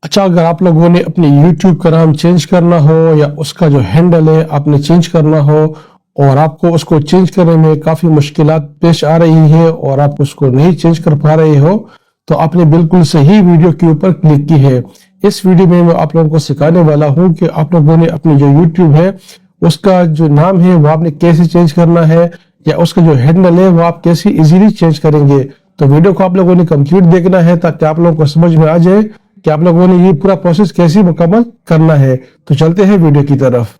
अच्छा, अगर आप लोगों ने अपने YouTube का नाम चेंज करना हो या उसका जो हैंडल है आपने चेंज करना हो और आपको उसको चेंज करने में काफ़ी मुश्किलात पेश आ रही है और आप उसको नहीं चेंज कर पा रहे हो, तो आपने बिल्कुल सही वीडियो के ऊपर क्लिक की है। इस वीडियो में मैं आप लोगों को सिखाने वाला हूं कि आप लोगों ने अपनी जो YouTube है उसका जो नाम है वो आपने कैसे चेंज करना है या उसका जो हैंडल है वो आप कैसे इजीली चेंज करेंगे। तो वीडियो को आप लोगों ने कंप्लीट देखना है ताकि आप लोगों को समझ में आ जाए कि आप लोगों ने ये पूरा प्रोसेस कैसे मुकम्मल करना है। तो चलते हैं वीडियो की तरफ।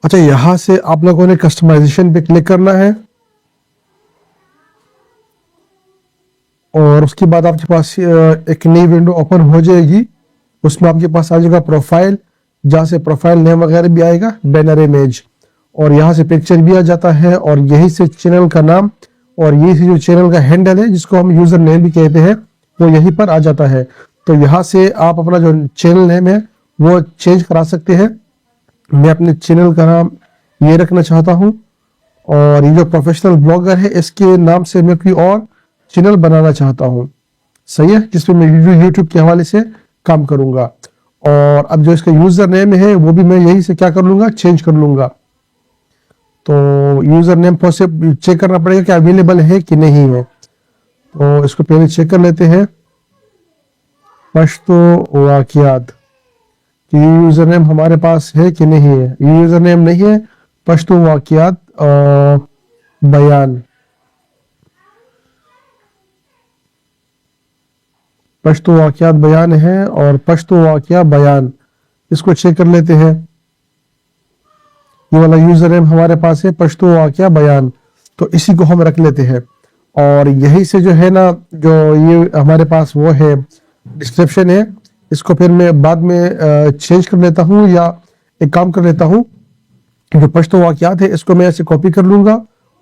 अच्छा, यहाँ से आप लोगों ने कस्टमाइजेशन पे क्लिक करना है और उसके बाद आपके पास एक नई विंडो ओपन हो जाएगी। उसमें आपके पास आ जाएगा प्रोफाइल, जहाँ से प्रोफाइल नेम वगैरह भी आएगा, बैनर इमेज, और यहाँ से पिक्चर भी आ जाता है और यही से चैनल का नाम और यही से जो चैनल का हैंडल है जिसको हम यूजर नेम भी कहते हैं वो यहीं पर आ जाता है। तो यहाँ से आप अपना जो चैनल नेम है वो चेंज करा सकते हैं। मैं अपने चैनल का नाम ये रखना चाहता हूँ और ये जो प्रोफेशनल ब्लॉगर है इसके नाम से मैं कोई और चैनल बनाना चाहता हूँ, सही है, जिसमें मैं यूट्यूब के हवाले से काम करूंगा। और अब जो इसका यूजर नेम है वो भी मैं यही से क्या कर लूंगा, चेंज कर लूंगा। तो यूजर नेम पॉसिबल चेक करना पड़ेगा कि अवेलेबल है कि नहीं है, तो इसको पहले चेक कर लेते हैं। पश्तो वाकियात, कि ये यूजर नेम हमारे पास है कि नहीं है। ये यूजर नेम नहीं है, पश्तो वाकियात बयान, पश्तो वाकियात बयान है और पश्तो वाकिया बयान, इसको चेक कर लेते हैं। ये वाला यूजर नेम हमारे पास है, पश्तो वाकिया बयान, तो इसी को हम रख लेते हैं। और यही से जो है ना, जो ये हमारे पास वो है डिस्क्रिप्शन है, इसको फिर मैं बाद में चेंज कर लेता हूँ या एक काम कर लेता हूँ, जो पश्तो वाकियात है इसको मैं ऐसे कॉपी कर लूंगा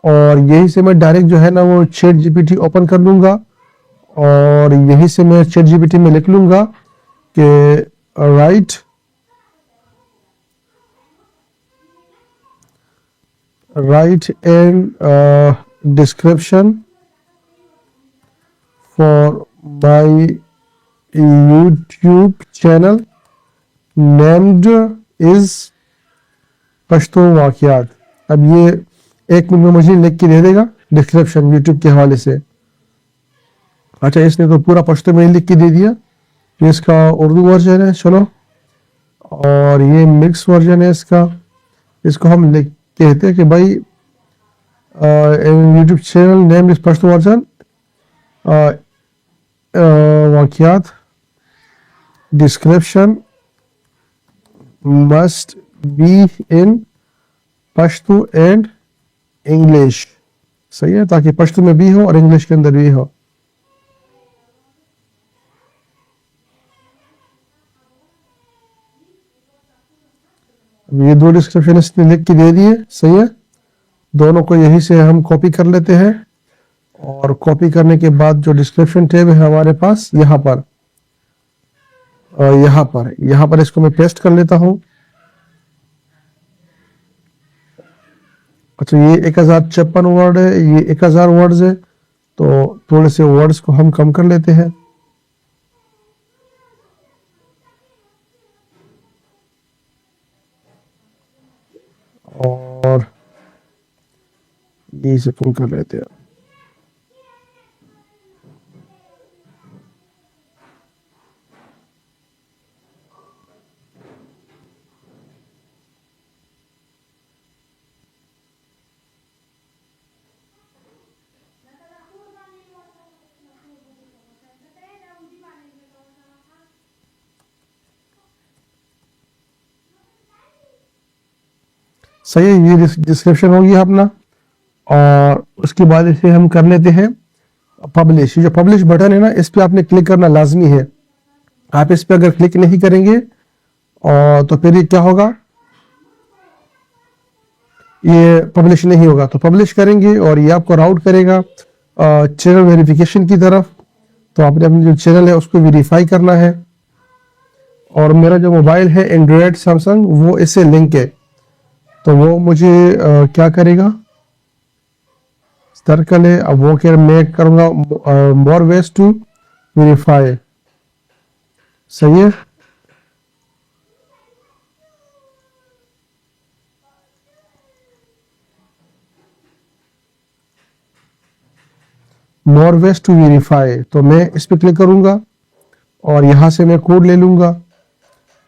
और यही से मैं डायरेक्ट जो है ना वो चैट जीपीटी ओपन कर लूंगा और यही से मैं चैट जीपीटी में लिख लूंगा कि write and description for my YouTube channel named is Pashto वाकियात। अब ये एक मिनट में मुझे लिख के दे देगा डिस्क्रिप्शन यूट्यूब के हवाले से। अच्छा, इसने तो पूरा पश्तो में लिख के दे दिया। ये इसका उर्दू वर्जन है, चलो, और ये मिक्स वर्जन है इसका। इसको हम लिख कहते हैं कि भाई YouTube channel name is Pashto version वाकियात, description must be in Pashto and English, सही है, ताकि पश्तो में भी हो और इंग्लिश के अंदर भी हो। ये दो डिस्क्रिप्शन इसने लिख के दे दिए, सही है। दोनों को यही से हम कॉपी कर लेते हैं और कॉपी करने के बाद जो डिस्क्रिप्शन टैब है हमारे पास यहाँ पर और यहाँ पर इसको मैं पेस्ट कर लेता हूँ। अच्छा, ये 1056 वर्ड है, ये 1000 वर्ड्स है, तो थोड़े से वर्ड्स को हम कम कर लेते हैं। और ये से कम कर लेते हैं। सही है, ये डिस्क्रिप्शन हो गया अपना। और उसके बाद इसे हम कर लेते हैं पब्लिश। ये जो पब्लिश बटन है ना, इस पे आपने क्लिक करना लाजमी है। आप इस पे अगर क्लिक नहीं करेंगे और तो फिर ये क्या होगा, ये पब्लिश नहीं होगा। तो पब्लिश करेंगे और ये आपको राउट करेगा चैनल वेरिफिकेशन की तरफ। तो आपने अपनी जो चैनल है उसको वेरीफाई करना है। और मेरा जो मोबाइल है एंड्रॉयड सैमसंग, वो इससे लिंक है, तो वो मुझे क्या करेगा, सर्कल है। अब वो क्या मैं करूँगा, मोर वेज टू वेरीफाई, सही है। नॉर्वेस्ट टू वेरीफाई, तो मैं इस पर क्लिक करूंगा और यहाँ से मैं कोड ले लूंगा।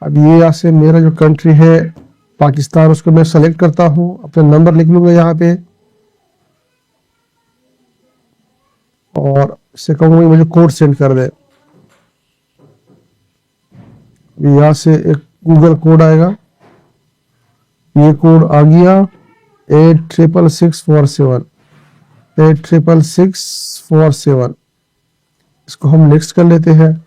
अब ये यहाँ से मेरा जो कंट्री है पाकिस्तान, उसको मैं सेलेक्ट करता हूँ, अपना नंबर लिख लूंगा यहाँ पे और इससे कहूँगा मुझे कोड सेंड कर दे। यहाँ से एक गूगल कोड आएगा, ये कोड आ गया 866647, 866647। इसको हम नेक्स्ट कर लेते हैं।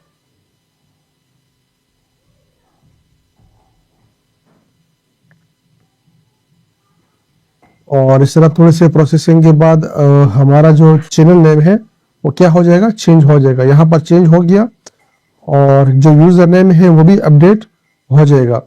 और इस तरह थोड़े से प्रोसेसिंग के बाद हमारा जो चैनल नेम है वो क्या हो जाएगा, चेंज हो जाएगा। यहाँ पर चेंज हो गया और जो यूजर नेम है वो भी अपडेट हो जाएगा।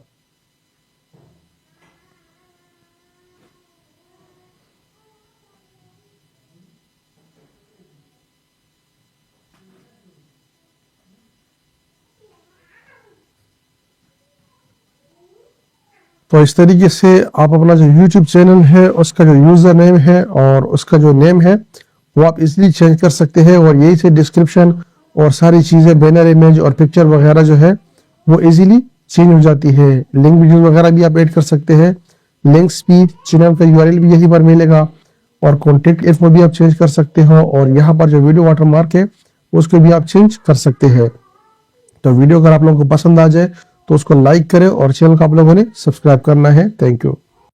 तो इस तरीके से आप अपना जो YouTube चैनल है उसका जो यूजर नेम है और उसका जो नेम है वो आप इजीली चेंज कर सकते हैं। और यही से डिस्क्रिप्शन और सारी चीज़ें, बैनर, इमेज और पिक्चर वगैरह जो है वो इजीली चेंज हो जाती है। लिंक वीडियो वगैरह भी आप ऐड कर सकते हैं। लिंक्स भी, चैनल का URL भी यहीं पर मिलेगा और कॉन्टेक्ट इन्फो भी आप चेंज कर सकते हो। और यहाँ पर जो वीडियो वाटरमार्क है उसको भी आप चेंज कर सकते हैं। तो वीडियो अगर आप लोगों को पसंद आ जाए तो उसको लाइक करें और चैनल को आप लोगों ने सब्सक्राइब करना है। Thank you.